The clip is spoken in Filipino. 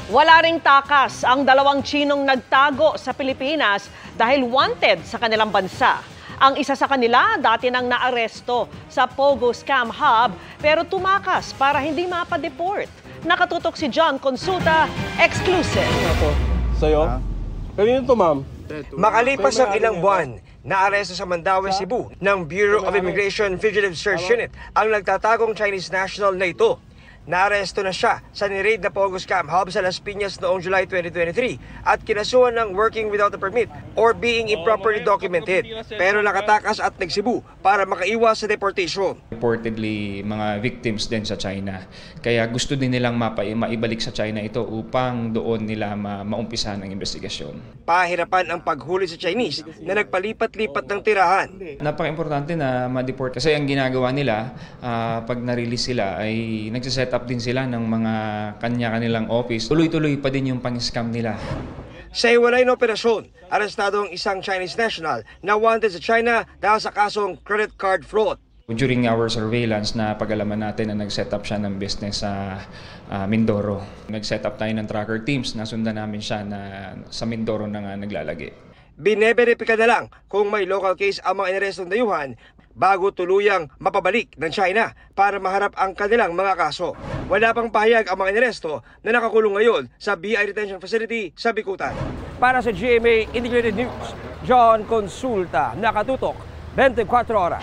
Wala ring takas ang dalawang Chinong nagtago sa Pilipinas dahil wanted sa kanilang bansa. Ang isa sa kanila dati nang naaresto sa Pogo Scam Hub pero tumakas para hindi mapadeport. Nakatutok si John Consulta, exclusive. Sa'yo? Kanino to, ma'am? Makalipas ang ilang buwan, naaresto sa Mandaue, Cebu ng Bureau of Immigration Fugitive Search Unit ang nagtatagong Chinese national na ito. Naaresto na siya sa ni-raid na Pogo Scam Hub sa Las Piñas noong July 2023 at kinasuhan ng working without a permit or being improperly documented. Pero nakatakas at nagsibu para makaiwas sa deportation. Reportedly, mga victims din sa China. Kaya gusto din nilang maibalik sa China ito upang doon nila maumpisahan ang investigasyon. Pahirapan ang paghuli sa Chinese na nagpalipat-lipat ng tirahan. Napaka-importante na ma-deport kasi ang ginagawa nila pag na-release sila ay nagsiset up din sila ng mga kanilang office. Tuloy-tuloy pa din yung pang-scam nila. Sa hiwalay na operasyon, arestado ang isang Chinese national na wanted sa China dahil sa kasong credit card fraud. During our surveillance, na pag-alaman natin na nag-set up siya ng business sa Mindoro. Nag-set up tayo ng tracker teams, nasundan namin siya na sa Mindoro na nga naglalagi. Bineberipika na lang kung may local case ang mga inarestong dayuhan bago tuluyang mapabalik ng China para maharap ang kanilang mga kaso. Wala pang pahayag ang mga inaresto na nakakulong ngayon sa BI Detention Facility sa Bicutan. Para sa GMA Integrated News, John Consulta, nakatutok 24 oras.